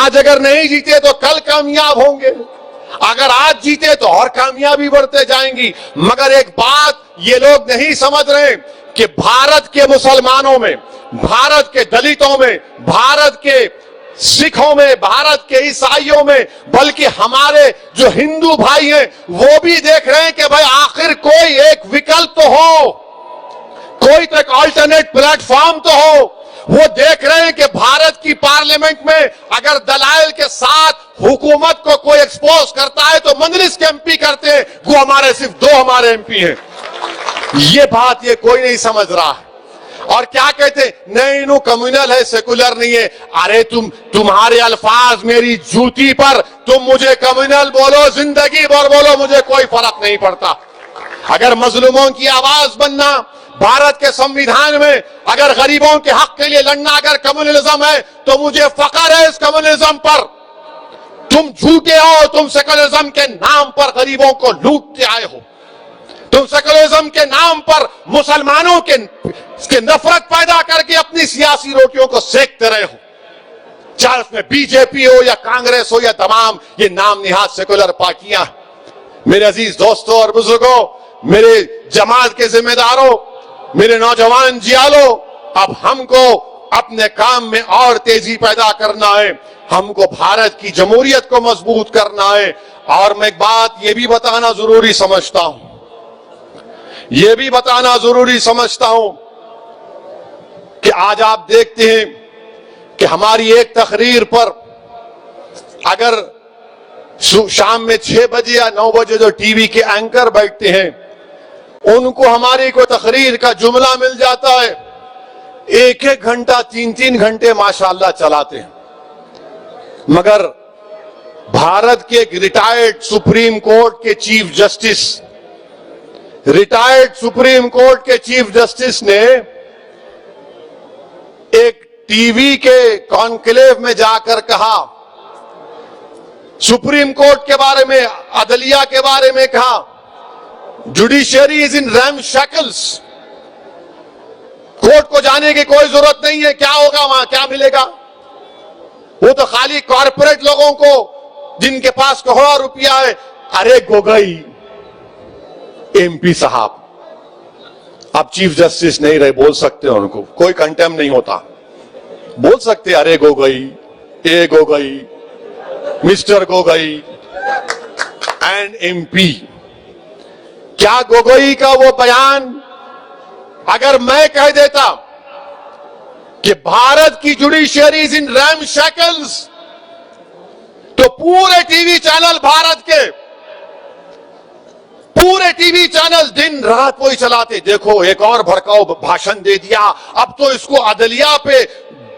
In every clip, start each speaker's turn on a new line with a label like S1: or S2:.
S1: आज अगर नहीं जीते तो कल कामयाब होंगे, अगर आज जीते तो और कामयाबी बढ़ते जाएंगी। मगर एक बात ये लोग नहीं समझ रहे कि भारत के मुसलमानों में, भारत के दलितों में, भारत के सिखों में, भारत के ईसाइयों में, बल्कि हमारे जो हिंदू भाई हैं वो भी देख रहे हैं कि भाई आखिर कोई एक विकल्प तो हो, कोई तो एक अल्टरनेट प्लेटफॉर्म तो हो। वो देख रहे हैं कि भारत की पार्लियामेंट में अगर दलाइल के साथ हुकूमत को कोई एक्सपोज करता है तो मजलिस के एमपी करते हैं, वो हमारे सिर्फ 2 हमारे एमपी हैं। ये बात ये कोई नहीं समझ रहा है। और क्या कहते, नहीं इन्हों कम्युनल है, सेकुलर नहीं है। अरे तुम्हारे अल्फाज मेरी जूती पर, तुम मुझे कम्युनल बोलो, जिंदगी भर बोलो, मुझे कोई फर्क नहीं पड़ता। अगर मजलूमों की आवाज बनना भारत के संविधान में, अगर गरीबों के हक के लिए लड़ना अगर कम्युनलिज्म है तो मुझे फख्र है इस कम्युनलिज्म पर। तुम झूठे हो, तुम सेकुलरिज्म के नाम पर गरीबों को लूटते आए हो, तुम सेकुलरिज्म के नाम पर मुसलमानों के नफरत पैदा करके अपनी सियासी रोटियों को सेकते रहे हो, चाहे उसमें बीजेपी हो या कांग्रेस हो या तमाम ये नाम निहाद सेकुलर पार्टियां। मेरे अजीज दोस्तों और बुजुर्गों, मेरे जमात के जिम्मेदारों, मेरे नौजवान जियालो, अब हमको अपने काम में और तेजी पैदा करना है, हमको भारत की जमहूरियत को मजबूत करना है। और मैं एक बात ये भी बताना जरूरी समझता हूं, ये भी बताना जरूरी समझता हूं कि आज आप देखते हैं कि हमारी एक तकरीर पर अगर शाम में 6 बजे या 9 बजे जो टीवी के एंकर बैठते हैं उनको हमारी कोई तकरीर का जुमला मिल जाता है, 1-1 घंटा 3-3 घंटे माशाअल्लाह चलाते हैं। मगर भारत के एक रिटायर्ड सुप्रीम कोर्ट के chief justice, retired supreme court के चीफ जस्टिस ने एक टीवी के कॉन्क्लेव में जाकर कहा, सुप्रीम कोर्ट के बारे में, अदलिया के बारे में कहा, जुडिशियरी इज इन रैमशैकल्स, कोर्ट को जाने की कोई जरूरत नहीं है, क्या होगा वहां, क्या मिलेगा। वो तो खाली कॉर्पोरेट लोगों को जिनके पास करोड़ों रुपया है। अरे गोगोई एमपी साहब अब चीफ जस्टिस नहीं रहे, बोल सकते हो उनको, कोई कंटेम नहीं होता, बोल सकते अरे गोगोई, ए Gogoi, Mister Gogoi and MP. क्या गोगोई का वो बयान अगर मैं कह देता कि भारत की जुडिशियरी इज इन रैमशैकल्स, तो पूरे टीवी चैनल, भारत के पूरे टीवी चैनल दिन रात वही चलाते, देखो एक और भड़काऊ भाषण दे दिया, अब तो इसको अदलिया पे,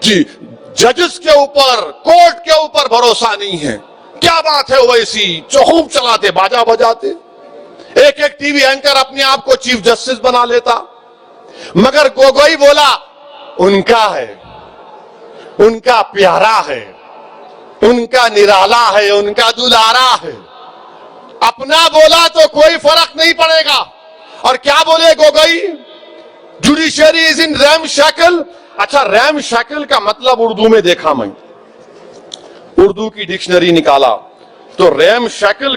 S1: जजेस के ऊपर, कोर्ट के ऊपर भरोसा नहीं है, क्या बात है वैसी, खूब चलाते, बाजा बजाते, एक एक टीवी एंकर अपने आप को चीफ जस्टिस बना लेता। मगर गोगोई बोला उनका है, उनका प्यारा है, उनका निराला है, उनका दुलारा है, अपना बोला तो कोई फर्क नहीं पड़ेगा। और क्या बोले गोगोई, जुडिशियरी इज इन रैमशैकल। अच्छा, रैमशैकल का मतलब उर्दू में देखा मैं, उर्दू की डिक्शनरी निकाला तो रैमशैकल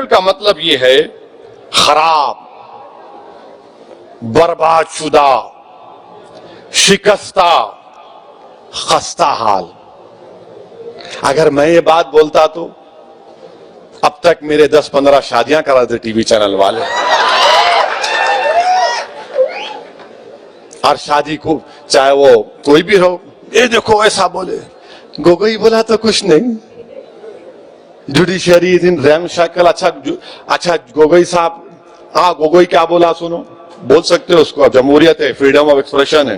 S1: का मतलब यह है खराब, बर्बादशुदा, शिकस्ता, खस्ता हाल। अगर मैं ये बात बोलता तो अब तक मेरे 10-15 शादियां करा देते टीवी चैनल वाले। और शादी को चाहे वो कोई भी हो, ये देखो ऐसा बोले, गोगोई बोला तो कुछ नहीं, जुडिशियरी इज इन रैमशैकल। अच्छा गोगोई साहब, हाँ गोगोई क्या बोला सुनो, बोल सकते हो उसको, जमहूरियत है, फ्रीडम ऑफ एक्सप्रेशन है।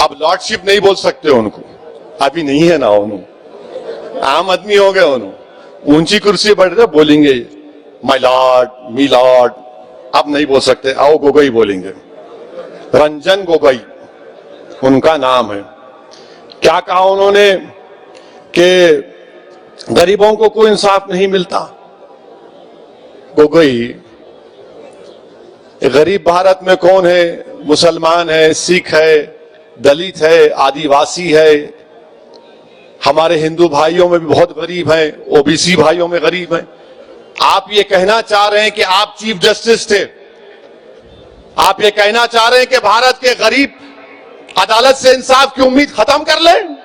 S1: अब लॉर्डशिप नहीं बोल सकते हो उनको, अभी नहीं है ना, उन्होंने आम आदमी हो गए, उन्होंने ऊंची कुर्सी बैठ रहे बोलेंगे माय लॉर्ड, मी लॉर्ड, अब नहीं बोल सकते, आओ गोगोई बोलेंगे। रंजन गोगोई उनका नाम है। क्या कहा उन्होंने कि गरीबों को कोई इंसाफ नहीं मिलता। गोगोई, गरीब भारत में कौन है, मुसलमान है, सिख है, दलित है, आदिवासी है, हमारे हिंदू भाइयों में भी बहुत गरीब हैं, ओबीसी भाइयों में गरीब हैं। आप ये कहना चाह रहे हैं कि आप चीफ जस्टिस थे, आप ये कहना चाह रहे हैं कि भारत के गरीब अदालत से इंसाफ की उम्मीद खत्म कर लें?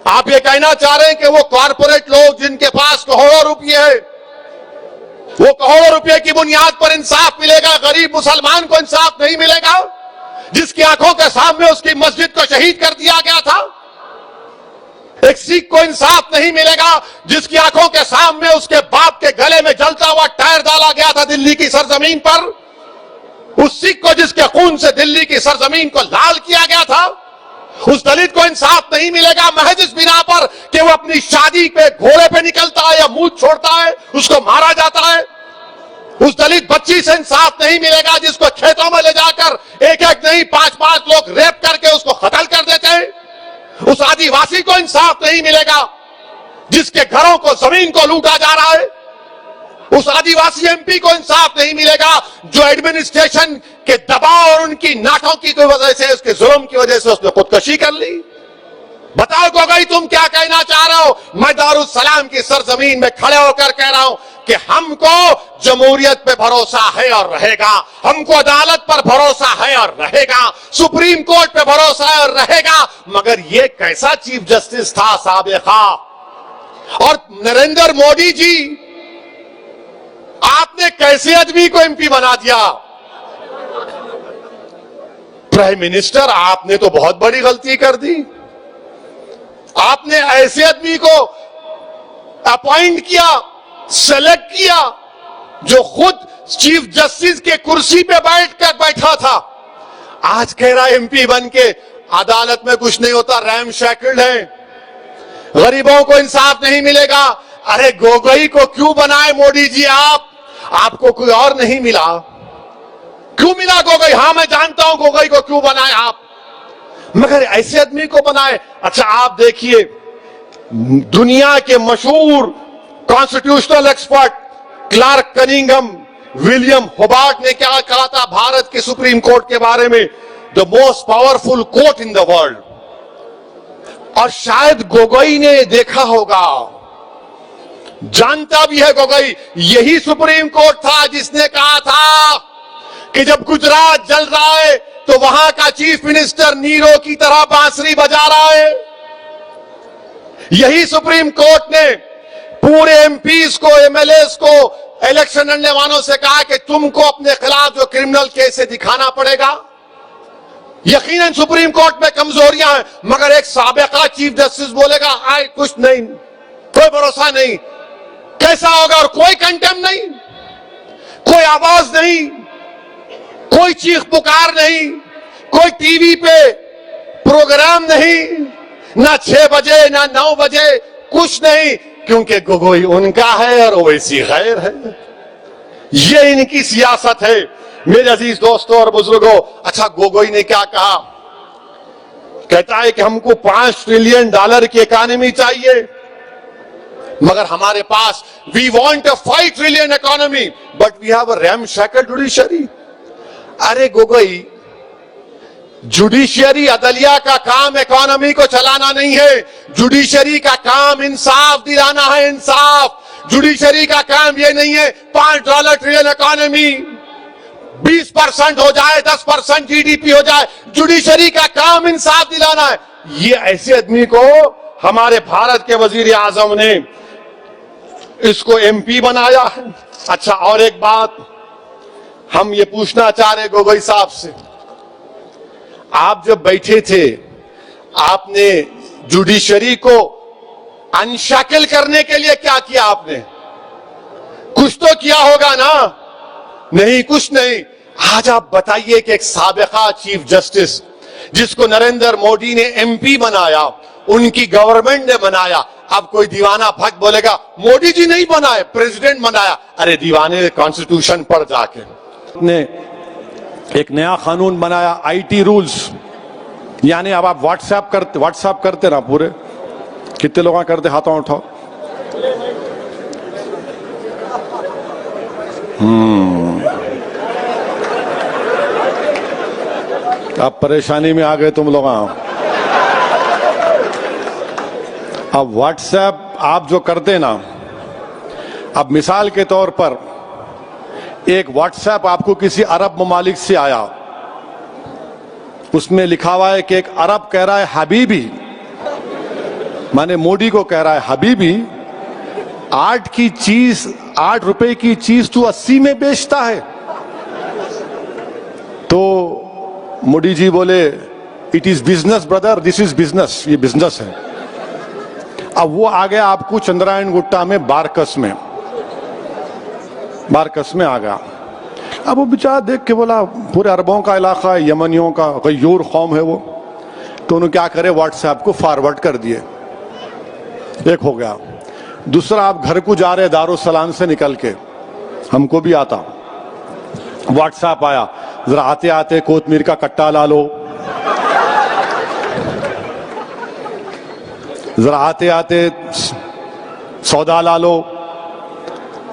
S1: आप ये कहना चाह रहे हैं कि वो कॉरपोरेट लोग जिनके पास करोड़ों रुपये है, वो करोड़ों रुपए की बुनियाद पर इंसाफ मिलेगा, गरीब मुसलमान को इंसाफ नहीं मिलेगा, जिसकी आंखों के सामने उसकी मस्जिद को शहीद कर दिया गया था? एक सिख को इंसाफ नहीं मिलेगा जिसकी आंखों के सामने उसके बाप के गले में जलता हुआ टायर डाला गया था दिल्ली की सरजमीन पर? उस सिख को जिसके खून से दिल्ली की सरजमीन को लाल किया गया था, उस दलित को इंसाफ नहीं मिलेगा महज इस बिना पर कि वो अपनी शादी पे घोड़े पे निकलता है या मुंह छोड़ता है, उसको मारा जाता है? उस दलित बच्ची से इंसाफ नहीं मिलेगा जिसको खेतों में ले जाकर एक एक नहीं 5-5 लोग रेप करके उसको कत्ल कर देते हैं? उस आदिवासी को इंसाफ नहीं मिलेगा जिसके घरों को, जमीन को लूटा जा रहा है? उस आदिवासी एमपी को इंसाफ नहीं मिलेगा जो एडमिनिस्ट्रेशन के दबाव और उनकी नाटों की वजह से, उसके जुल्म की वजह से उसने खुदकुशी कर ली? बताओ गोगोई, तुम क्या कहना चाह रहे हो? मैं दारुस्सलाम की सरजमीन में खड़े होकर कह रहा हूं कि हमको जमहूरियत पे भरोसा है और रहेगा, हमको अदालत पर भरोसा है और रहेगा, सुप्रीम कोर्ट पे भरोसा है और रहेगा। मगर ये कैसा चीफ जस्टिस था साबिका? और नरेंद्र मोदी जी, आपने कैसे आदमी को एमपी बना दिया? प्राइम मिनिस्टर, आपने तो बहुत बड़ी गलती कर दी। आपने ऐसे आदमी को अपॉइंट किया, सेलेक्ट किया, जो खुद चीफ जस्टिस के कुर्सी पे बैठा था, आज कह रहा एमपी बन के अदालत में कुछ नहीं होता, रैम शैकल्ड है, गरीबों को इंसाफ नहीं मिलेगा। अरे गोगोई को क्यों बनाए मोदी जी आप? आपको कोई और नहीं मिला? क्यों मिला गोगोई? हां, मैं जानता हूं गोगोई को क्यों बनाए आप, मगर ऐसे आदमी को बनाए। अच्छा, आप देखिए, दुनिया के मशहूर constitutional expert Clark Cunningham, William Hobart ने क्या कहा था भारत के सुप्रीम कोर्ट के बारे में? The most powerful court in the world. और शायद गोगोई ने देखा होगा, जानता भी है गोगोई, यही सुप्रीम कोर्ट था जिसने कहा था कि जब गुजरात जल रहा है तो वहां का चीफ मिनिस्टर नीरो की तरह बांसुरी बजा रहा है। यही सुप्रीम कोर्ट ने पूरे एमपीज को, एमएलएस को, इलेक्शन लड़ने वालों से कहा कि तुमको अपने खिलाफ जो क्रिमिनल केस है दिखाना पड़ेगा। यकीनन सुप्रीम कोर्ट में कमजोरियां हैं, मगर एक साबिका चीफ जस्टिस बोलेगा आए कुछ नहीं, कोई भरोसा नहीं, कैसा होगा? और कोई कंटेम नहीं, कोई आवाज नहीं, कोई चीख पुकार नहीं, कोई टीवी पे प्रोग्राम नहीं, ना 6 बजे ना 9 बजे, कुछ नहीं, क्योंकि गोगोई उनका है और ओवैसी गैर है। ये इनकी सियासत है मेरे अजीज दोस्तों और बुजुर्गों। अच्छा, गोगोई ने क्या कहा? कहता है कि हमको $5 ट्रिलियन की इकोनॉमी चाहिए, मगर हमारे पास we want a 5 trillion economy but we have a ramshackle judiciary. अरे गोगोई, जुडिशरी अदलिया का काम इकोनॉमी को चलाना नहीं है, जुडिशरी का काम इंसाफ दिलाना है, इंसाफ। जुडिशरी का काम ये नहीं है $5 ट्रिलियन इकोनॉमी 20% हो जाए, 10% जीडीपी हो जाए। जुडिशरी का काम इंसाफ दिलाना है। ये ऐसे आदमी को हमारे भारत के वजीर आजम ने इसको एमपी बनाया है। अच्छा, और एक बात हम ये पूछना चाह रहे गोगोई साहब से, आप जब बैठे थे आपने जुडिशरी को अनशैकल करने के लिए क्या किया? आपने कुछ तो किया होगा ना? नहीं, कुछ नहीं। आज आप बताइए कि एक साबिका चीफ जस्टिस जिसको नरेंद्र मोदी ने एमपी बनाया, उनकी गवर्नमेंट ने बनाया, अब कोई दीवाना भक्त बोलेगा मोदी जी नहीं बनाए, प्रेसिडेंट बनाया। अरे दीवाने, कॉन्स्टिट्यूशन पढ़ जाके ने एक नया कानून बनाया, आईटी रूल्स, यानी अब आप व्हाट्सएप करते ना पूरे, कितने लोग करते? हाथों उठाओ। अब परेशानी में आ गए तुम लोग।
S2: अब व्हाट्सएप आप जो करते ना, अब मिसाल के तौर पर एक व्हाट्सएप आपको किसी अरब ममालिक से आया, उसमें लिखा हुआ है कि एक अरब कह रहा है हबीबी, माने मोदी को कह रहा है हबीबी, 8 रुपए की चीज तू 80 में बेचता है। तो मोदी जी बोले it is business brother, this is business, ये बिजनेस है। अब वो आ गया आपको चंद्रायन गुट्टा में बारकस में आ गया। अब वो बेचारा देख के बोला पूरे अरबों का इलाका है, यमनियों का गयूर कौम है वो, तो उन्होंने क्या करे व्हाट्सएप को फॉरवर्ड कर दिए। एक हो गया। दूसरा, आप घर को जा रहे दारुसलाम से निकल के, हमको भी आता, व्हाट्सएप आया, जरा आते आते कोतमीर का कट्टा ला लो, जरा आते आते सौदा ला लो,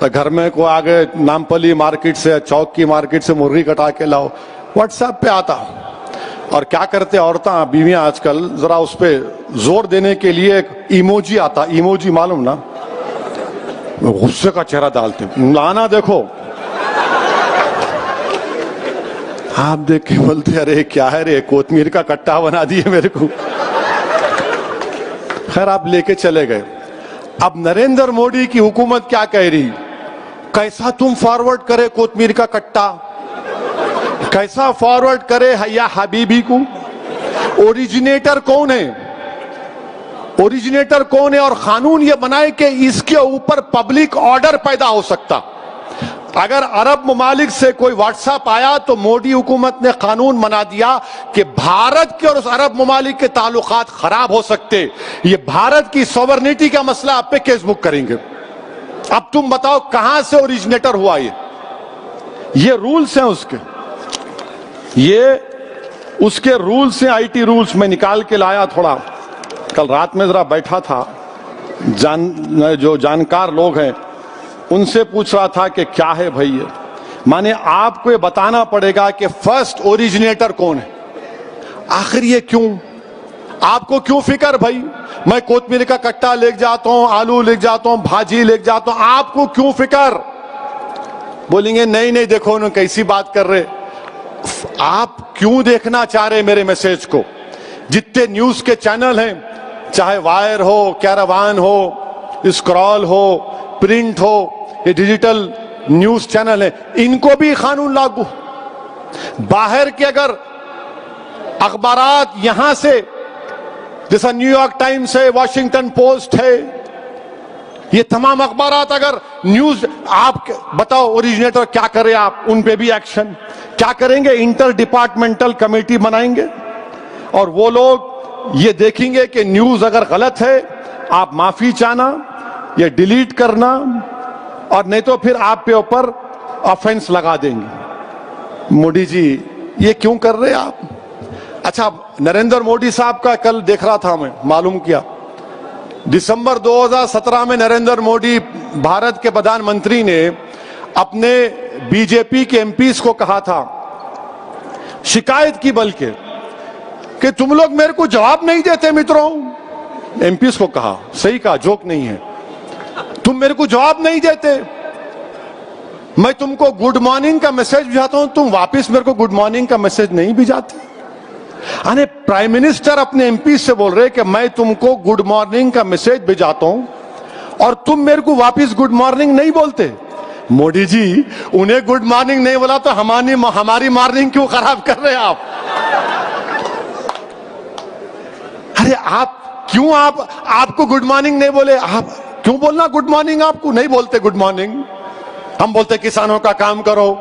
S2: तो घर में को आगे नामपली मार्केट से, चौक की मार्केट से मुर्गी कटा के लाओ, व्हाट्सएप पे आता। और क्या करते औरतें बीवियां आजकल, जरा उस पे जोर देने के लिए एक इमोजी आता, इमोजी मालूम ना, गुस्से का चेहरा डालते, लाना देखो, आप देख के बोलते अरे क्या है रे, कोतमीर का कट्टा बना दिए मेरे को। खैर आप लेके चले गए। अब नरेंद्र मोदी की हुकूमत क्या कह रही, कैसा तुम फॉरवर्ड करे कोतमीर का कट्टा, कैसा फॉरवर्ड करे या हबीबी को। ओरिजिनेटर कौन है, ओरिजिनेटर कौन है, और कानून ये बनाए कि इसके ऊपर पब्लिक ऑर्डर पैदा हो सकता। अगर अरब ममालिक से कोई व्हाट्सएप आया तो मोदी हुकूमत ने कानून बना दिया कि भारत के और उस अरब ममालिक के ताल्लुकात खराब हो सकते, ये भारत की सॉवरेनिटी का मसला, आप पे केस बुक करेंगे। अब तुम बताओ कहां से ओरिजिनेटर हुआ ये रूल्स हैं उसके, ये उसके रूल्स हैं, आईटी रूल्स में निकाल के लाया थोड़ा। कल रात में जरा बैठा था, जो जानकार लोग हैं उनसे पूछ रहा था कि क्या है भाई ये, माने आपको ये बताना पड़ेगा कि फर्स्ट ओरिजिनेटर कौन है। आखिर ये क्यों, आपको क्यों फिक्र भाई, मैं कोतमीर का कट्टा लेके जाता हूं, आलू लेके जाता हूं, भाजी लेके जाता हूं, आपको क्यों फिक्र। बोलेंगे नहीं नहीं देखो उन्होंने कैसी बात कर रहे। आप क्यों देखना चाह रहे मेरे मैसेज को। जितने न्यूज के चैनल हैं, चाहे वायर हो, कैरावान हो, स्क्रॉल हो, प्रिंट हो, ये डिजिटल न्यूज चैनल है, इनको भी कानून लागू। बाहर के अगर अखबारात यहां से, जैसा न्यूयॉर्क टाइम्स है, वॉशिंगटन पोस्ट है, ये तमाम अखबारात अगर न्यूज, आप बताओ ओरिजिनेटर क्या करे, आप उन पे भी एक्शन क्या करेंगे। इंटर डिपार्टमेंटल कमेटी बनाएंगे और वो लोग ये देखेंगे कि न्यूज अगर गलत है आप माफी चाहना या डिलीट करना, और नहीं तो फिर आप पे ऊपर ऑफेंस लगा देंगे। मोदी जी ये क्यों कर रहे आप। अच्छा, नरेंद्र मोदी साहब का कल देख रहा था मैं, मालूम किया, दिसंबर 2017 में नरेंद्र मोदी भारत के प्रधानमंत्री ने अपने बीजेपी के एमपीज को कहा था, शिकायत की बल्कि, कि तुम लोग मेरे को जवाब नहीं देते मित्रों। एमपीज को कहा, सही कहा, जोक नहीं है, तुम मेरे को जवाब नहीं देते। मैं तुमको गुड मॉर्निंग का मैसेज भेजता हूं, तुम वापस मेरे को गुड मॉर्निंग का मैसेज नहीं भेजाते। अरे प्राइम मिनिस्टर अपने एमपी से बोल रहे कि मैं तुमको गुड मॉर्निंग का मैसेज भेजाता हूं और तुम मेरे को वापस गुड मॉर्निंग नहीं बोलते। मोदी जी उन्हें गुड मॉर्निंग नहीं बोला तो हमारी मॉर्निंग क्यों खराब कर रहे हैं आप। अरे आप क्यों, आपको गुड मॉर्निंग नहीं बोले, आप क्यों बोलना गुड मॉर्निंग, आपको नहीं बोलते गुड मॉर्निंग। हम बोलते किसानों का काम करो,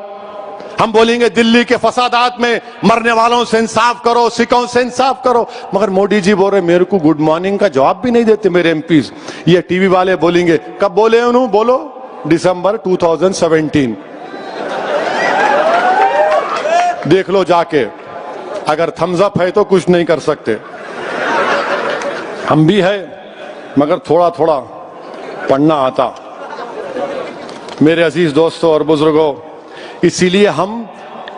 S2: हम बोलेंगे दिल्ली के फसादात में मरने वालों से इंसाफ करो, सिखों से इंसाफ करो, मगर मोदी जी बोल रहे मेरे को गुड मॉर्निंग का जवाब भी नहीं देते मेरे एमपीज। ये टीवी वाले बोलेंगे, कब बोले उन्होंने, बोलो दिसंबर 2017, देख लो जाके, अगर थम्स अप है तो कुछ नहीं कर सकते। हम भी है मगर थोड़ा थोड़ा पढ़ना आता। मेरे अजीज दोस्तों और बुजुर्गों, इसीलिए हम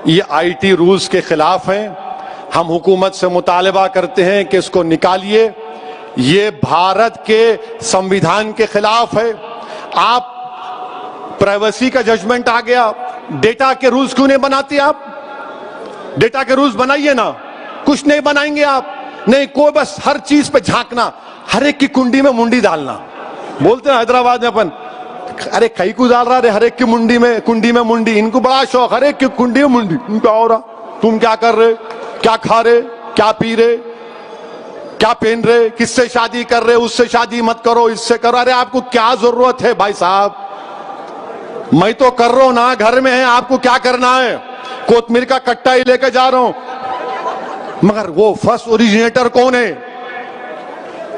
S2: ये आईटी रूल्स के खिलाफ हैं। हम हुकूमत से मुतालबा करते हैं कि इसको निकालिए। ये भारत के संविधान के खिलाफ है। आप प्राइवेसी का जजमेंट आ गया, डेटा के रूल्स क्यों नहीं बनाते आप? डेटा के रूल्स बनाइए ना। कुछ नहीं बनाएंगे आप, नहीं कोई, बस हर चीज पे झांकना, हर एक की कुंडी में मुंडी डालना। बोलते हैं हैदराबाद में अपन, अरे कई को डाल रहा, अरे हर एक की कुंडी में मुंडी। इनको बड़ा शौक, हर एक की कुंडी में मुंडी। क्या हो रहा, तुम क्या कर रहे, क्या खा रहे, क्या पी रहे, क्या पहन रहे, किससे शादी कर रहे, उससे शादी मत करो, इससे करो। अरे आपको क्या जरूरत है भाई साहब? मैं तो कर रहा हूं ना, घर में है, आपको क्या करना है? कोतमीर का कट्टा ही लेके जा रहा हूं, मगर वो फर्स्ट ओरिजिनेटर कौन है?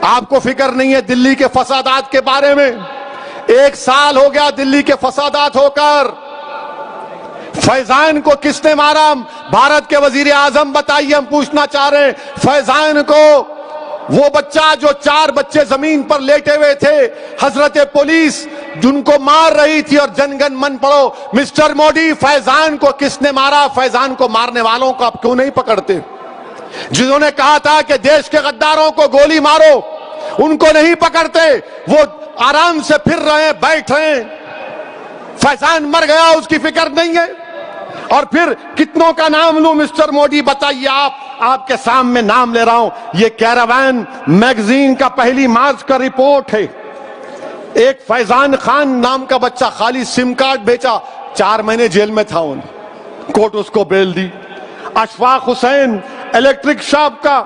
S2: आपको फिक्र नहीं है दिल्ली के फसादात के बारे में। 1 साल हो गया दिल्ली के फसादात होकर। फैजान को किसने मारा? भारत के वजीर आजम बताइए, हम पूछना चाह रहे हैं। फैजान को, वो बच्चा जो 4 बच्चे जमीन पर लेटे हुए थे, हजरत पुलिस जिनको मार रही थी, और जनगण मन पढ़ो। मिस्टर मोदी, फैजान को किसने मारा? फैजान को मारने वालों को आप क्यों नहीं पकड़ते? जिन्होंने कहा था कि देश के गद्दारों को गोली मारो, उनको नहीं पकड़ते। वो आराम से फिर रहे हैं, बैठ रहे हैं। फैजान मर गया, उसकी फिक्र नहीं है। और फिर कितनों का नाम लूं मिस्टर मोदी, बताइए आप? आपके सामने नाम ले रहा हूं। ये कैरावान मैगजीन का पहली मार्च का रिपोर्ट है। एक फैजान खान नाम का बच्चा खाली सिम कार्ड बेचा, 4 महीने जेल में था, कोर्ट उसको बेल दी। अशफाक हुसैन इलेक्ट्रिक शॉप का,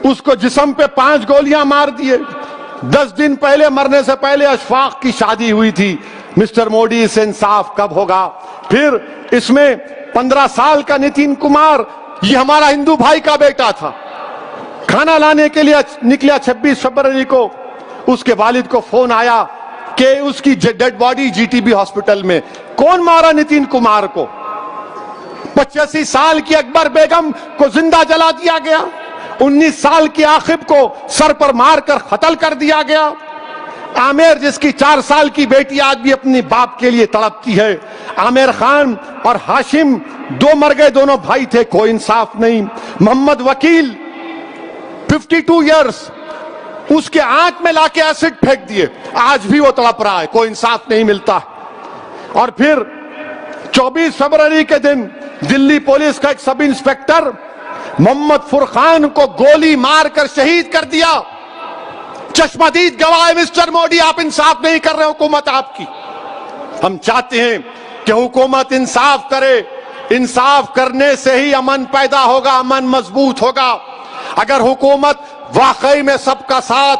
S2: उसको जिस्म पे 5 गोलियां मार दिए। 10 दिन पहले, मरने से पहले अशफाक की शादी हुई थी। मिस्टर मोदी, इससे इंसाफ कब होगा? फिर इसमें 15 साल का नितिन कुमार, ये हमारा हिंदू भाई का बेटा था, खाना लाने के लिए निकला 26 फरवरी को। उसके वालिद को फोन आया कि उसकी डेड बॉडी जीटीबी हॉस्पिटल में। कौन मारा नितिन कुमार को? 85 साल की अकबर बेगम को जिंदा जला दिया गया। 19 साल की आकिब को सर पर मारकर कत्ल कर दिया गया। आमिर, जिसकी 4 साल की बेटी आज भी अपने बाप के लिए तड़पती है। आमिर खान और हाशिम 2 मर गए, दोनों भाई थे, कोई इंसाफ नहीं। मोहम्मद वकील 52 इयर्स, उसके आंख में लाके एसिड फेंक दिए, आज भी वो तड़प रहा है, कोई इंसाफ नहीं मिलता। और फिर 24 फरवरी के दिन दिल्ली पुलिस का एक सब इंस्पेक्टर मोहम्मद फुरकान को गोली मारकर शहीद कर दिया। चश्मदीद गवाह है मिस्टर मोदी, आप इंसाफ नहीं कर रहे हुकूमत आपकी। हम चाहते हैं कि हुकूमत इंसाफ करे। इंसाफ करने से ही अमन पैदा होगा, अमन मजबूत होगा। अगर हुकूमत वाकई में सबका साथ,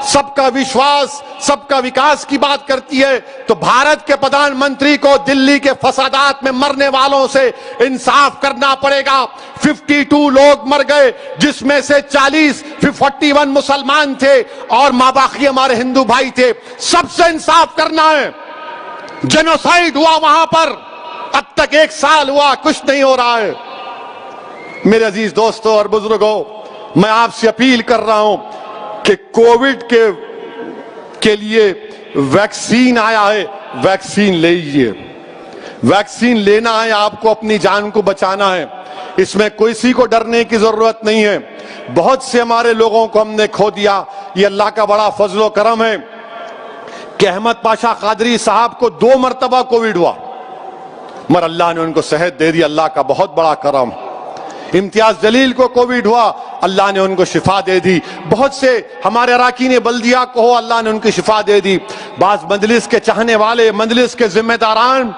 S2: सबका विश्वास, सबका विकास की बात करती है, तो भारत के प्रधानमंत्री को दिल्ली के फसादात में मरने वालों से इंसाफ करना पड़ेगा। 52 लोग मर गए, जिसमें से 41 मुसलमान थे और मां बाकी हमारे हिंदू भाई थे। सबसे इंसाफ करना है। जेनोसाइड हुआ वहां पर, अब तक 1 साल हुआ, कुछ नहीं हो रहा है। मेरे अजीज दोस्तों और बुजुर्गों, मैं आपसे अपील कर रहा हूं कि कोविड के लिए वैक्सीन आया है, वैक्सीन लीजिए। वैक्सीन लेना है, आपको अपनी जान को बचाना है। इसमें किसी को डरने की जरूरत नहीं है। बहुत से हमारे लोगों को हमने खो दिया, ये अल्लाह का बड़ा फजलो करम है कि अहमद पाशा कादरी साहब को 2 मरतबा कोविड हुआ, मगर अल्लाह ने उनको सेहत दे दी, अल्लाह का बहुत बड़ा करम। इम्तियाज जलील को कोविड हुआ, अल्लाह ने उनको शिफा दे दी। बहुत से हमारे अराकीन बल्दिया को हो, अल्लाह ने उनकी शिफा दे दी। बाज मजलिस के चाहने वाले, मजलिस के जिम्मेदारान,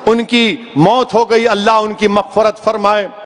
S2: उनकी मौत हो गई, अल्लाह उनकी मगफरत फरमाए।